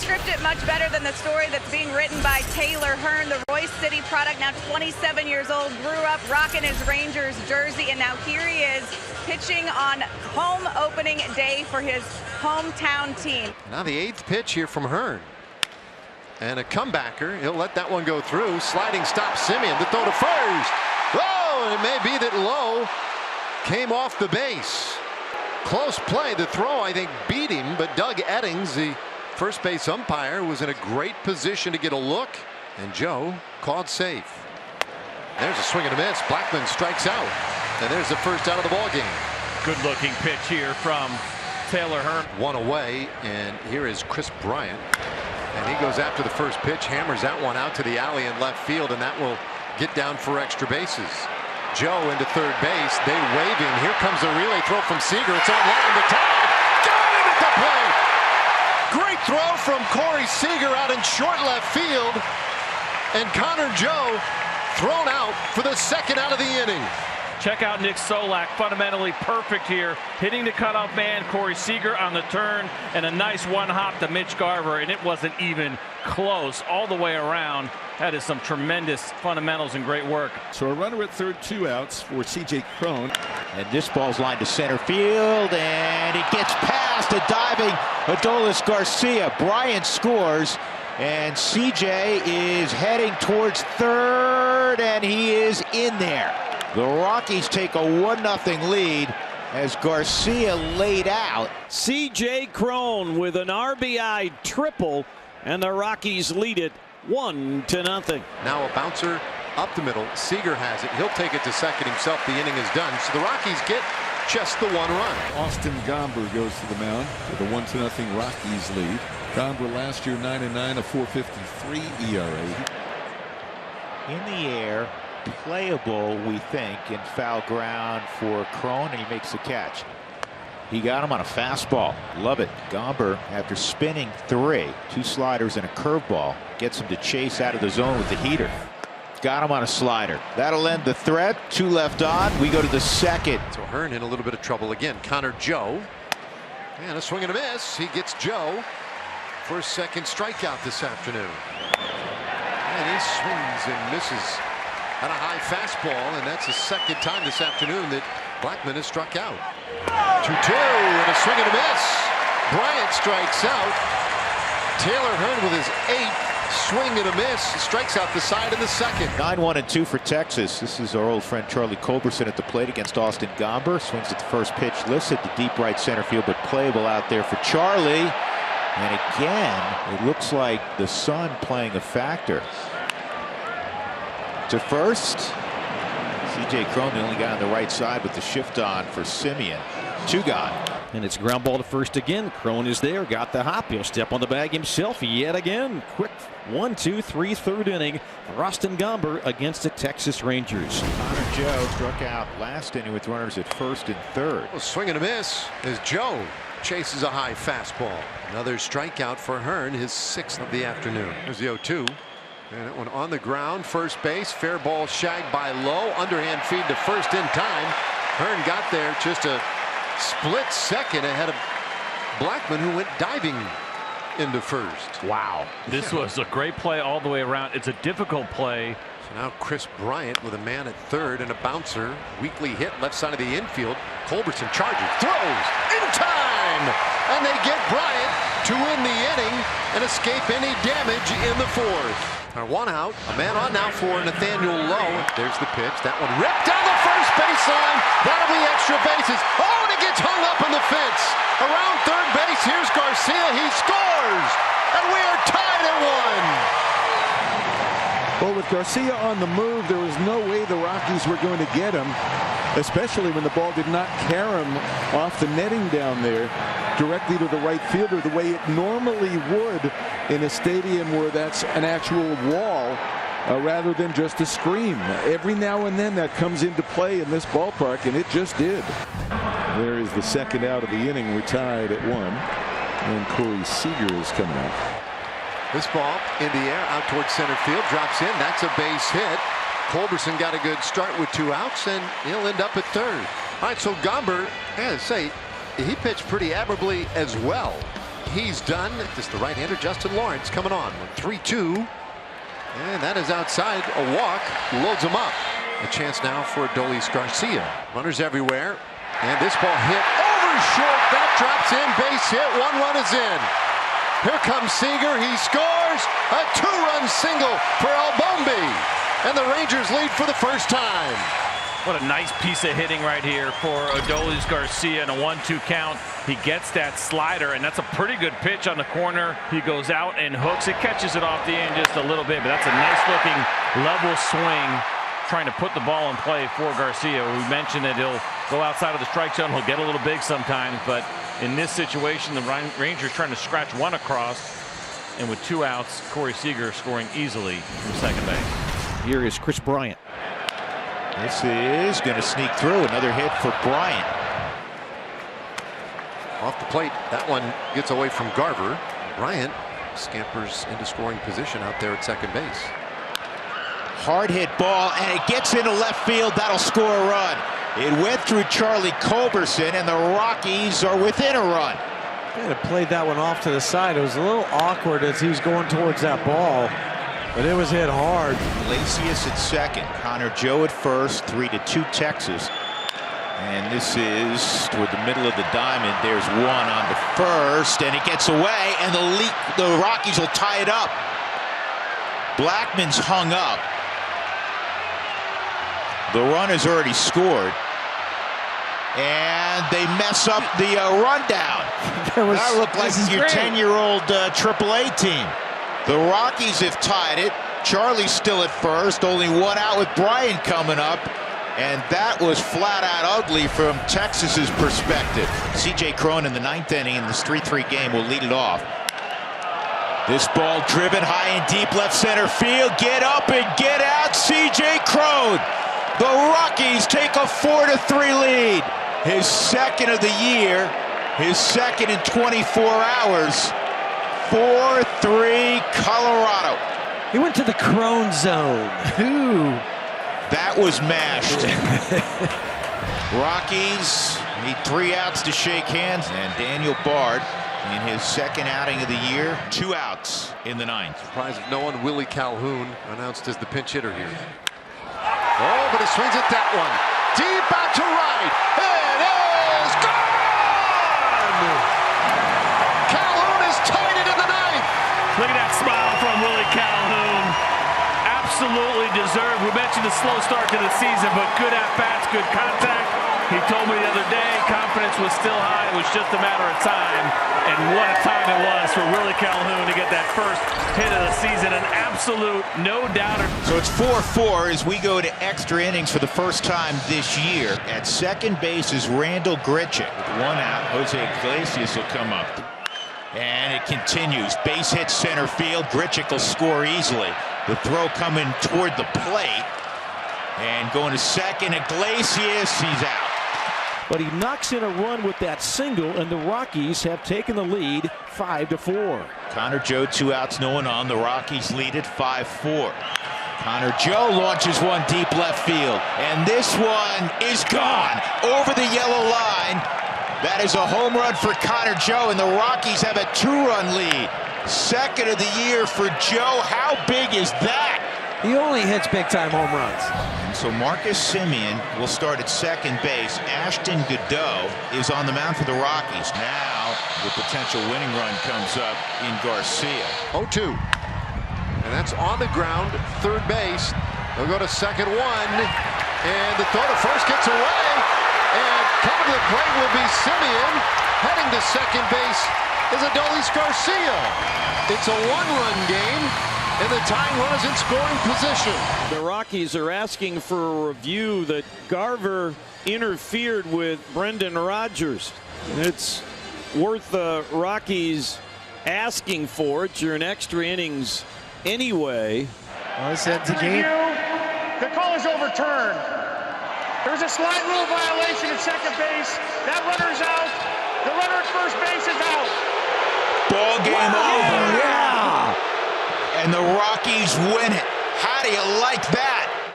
script it much better than the story that's being written by Taylor Hearn, the Royce City product, now 27 years old, grew up rocking his Rangers jersey, and now here he is pitching on home opening day for his hometown team. Now the 8th pitch here from Hearn. And a comebacker. He'll let that one go through. Sliding stop Semien to throw to first. Oh, and it may be that Lowe came off the base. Close play. The throw, I think, beat him, but Doug Eddings, the first base umpire, was in a great position to get a look, and Joe called safe. There's a swing and a miss. Blackmon strikes out, and there's the first out of the ball game. Good looking pitch here from Taylor Hearn. One away, and here is Chris Bryant, and he goes after the first pitch, hammers that one out to the alley in left field, and that will get down for extra bases. Joe into third base. They wave him. Here comes a relay throw from Seager. It's on line to tie. Got him at the plate. Great throw from Corey Seager out in short left field. And Connor Joe thrown out for the second out of the inning. Check out Nick Solak, fundamentally perfect here, hitting the cutoff man. Corey Seager on the turn, and a nice one hop to Mitch Garver, and it wasn't even close all the way around. That is some tremendous fundamentals and great work. So a runner at third, 2 outs for C.J. Cron. And this ball's lined to center field, and it gets past a diving Adolis Garcia. Bryant scores, and C.J. is heading towards third, and he is in there. The Rockies take a 1-0 lead as Garcia laid out. C.J. Cron with an RBI triple, and the Rockies lead it 1-0. Now a bouncer up the middle. Seager has it. He'll take it to second himself. The inning is done. So the Rockies get just the 1 run. Austin Gomber goes to the mound with a 1-0 Rockies lead. Gomber last year 9-9, a 4.53 ERA. In the air, playable, we think, in foul ground for Cron, and he makes the catch. He got him on a fastball. Love it. Gomber, after spinning 3, 2 sliders and a curveball, gets him to chase out of the zone with the heater. Got him on a slider. That'll end the threat. 2 left on. We go to the second. So Hearn in a little bit of trouble again. Connor Joe. And a swing and a miss. He gets Joe for his second strikeout this afternoon. And he swings and misses on a high fastball, and that's the second time this afternoon that Blackmon has struck out. 2-2 and a swing and a miss. Bryant strikes out. Taylor Hearn with his 8th swing and a miss, strikes out the side in the second. 9-1-2 for Texas. This is our old friend Charlie Culberson at the plate against Austin Gomber. Swings at the first pitch, listed to deep right center field, but playable out there for Charlie. And again, it looks like the sun playing a factor. To first, C.J. Cron, the only guy on the right side with the shift on for Semien. 2 gone. And it's ground ball to first again. Cron is there, got the hop. He'll step on the bag himself yet again. Quick 1-2-3 third inning for Austin Gomber against the Texas Rangers. Connor Joe struck out last inning with runners at first and third. A swing and a miss as Joe chases a high fastball. Another strikeout for Hearn, his 6th of the afternoon. There's the 0-2. And that one on the ground, first base, fair ball shagged by Lowe, underhand feed to first in time. Hearn got there just a split second ahead of Blackmon, who went diving into first. Wow, this was a great play all the way around. It's a difficult play. So now Chris Bryant with a man at third and a bouncer. Weakly hit left side of the infield. Culberson charges, throws in time, and they get Bryant to win the inning and escape any damage in the 4th. Our 1 out, a man on now for Nathaniel Lowe. There's the pitch. That one ripped down the first baseline. That'll be extra bases. Oh, and it gets hung up in the fence. Around third base, here's Garcia. He scores, and we are tied at 1. Well, with Garcia on the move, there was no way the Rockies were going to get him, especially when the ball did not carry him off the netting down there directly to the right fielder the way it normally would in a stadium where that's an actual wall rather than just a screen. Every now and then that comes into play in this ballpark, and it just did. There is the second out of the inning. We're tied at 1, and Corey Seager is coming out. This ball in the air out towards center field, drops in. That's a base hit. Culberson got a good start with 2 outs, and he'll end up at third. All right, so Gomber, I gotta say, he pitched pretty admirably as well. he's done. It's the right-hander Justin Lawrence coming on. 3-2. And that is outside. A walk loads him up. A chance now for Adolis Garcia. Runners everywhere. And this ball hit over short. That drops in. Base hit. 1 run is in. Here comes Seager. He scores. A 2-run single for Albombi. And the Rangers lead for the first time. What a nice piece of hitting right here for Adolis Garcia in a 1-2 count. He gets that slider, and that's a pretty good pitch on the corner. He goes out and hooks it, catches it off the end just a little bit, but that's a nice looking level swing, trying to put the ball in play for Garcia. We mentioned that he'll go outside of the strike zone. He'll get a little big sometimes, but in this situation, the Rangers trying to scratch one across, and with 2 outs, Corey Seager scoring easily from second base. Here is Chris Bryant. This is going to sneak through. Another hit for Bryant. Off the plate, that one gets away from Garver. Bryant scampers into scoring position out there at second base. Hard hit ball, and it gets into left field. That'll score a run. It went through Charlie Culberson, and the Rockies are within a run. Kind of played that one off to the side. It was a little awkward as he was going towards that ball, but it was hit hard. Iglesias at second, Connor Joe at first, 3-2 Texas. And this is toward the middle of the diamond. There's one on the first, and it gets away, and the Rockies will tie it up. Blackman's hung up. The run is already scored, and they mess up the rundown. That looked like your 10-year-old AAA team. The Rockies have tied it. Charlie's still at first, only 1 out with Bryant coming up. And that was flat out ugly from Texas's perspective. C.J. Cron in the 9th inning in this 3-3 game will lead it off. This ball driven high and deep left center field. Get up and get out, C.J. Cron. The Rockies take a 4-3 lead. His second of the year, his second in 24 hours. 4-3 Colorado. He went to the Crone zone. Ooh. That was mashed. Rockies need 3 outs to shake hands. And Daniel Bard in his second outing of the year. 2 outs in the 9th. Surprised if no one. Willie Calhoun announced as the pinch hitter here. Oh, but he swings at that one. Deep out to right. It is gone! Calhoun is tied it in the 9th. Look at that smile from Willie Calhoun. Absolutely deserved. We mentioned the slow start to the season, but good at-bats, good contact. He told me the other day confidence was still high. It was just a matter of time. And what a time it was for Willie Calhoun to get that first hit of the season. An absolute no-doubter. So it's 4-4 as we go to extra innings for the first time this year. At second base is Randall Grichuk. With 1 out, Jose Iglesias will come up. And it continues. Base hit center field. Grichuk will score easily. The throw coming toward the plate. And going to second, Iglesias, he's out. But he knocks in a run with that single, and the Rockies have taken the lead 5-4. Connor Joe, 2 outs, no one on. The Rockies lead it 5-4. Connor Joe launches one deep left field. And this one is gone over the yellow line. That is a home run for Connor Joe, and the Rockies have a 2-run lead. Second of the year for Joe. How big is that? He only hits big-time home runs. And so Marcus Semien will start at second base. Ashton Godot is on the mound for the Rockies. Now the potential winning run comes up in Garcia. 0-2. And that's on the ground, third base. They'll go to second 1. And the throw to first gets away. And coming to the plate will be Semien. Heading to second base is Adolis Garcia. It's a 1-run game, and the tying runners in scoring position. The Rockies are asking for a review that Garver interfered with Brendan Rodgers. It's worth the Rockies asking for it. You're in extra innings anyway. Well, this ends the game. The call is overturned. There's a slide rule violation at second base. That runner's out. The runner at first base is out. Ball game over. Yeah. And the Rockies win it. How do you like that?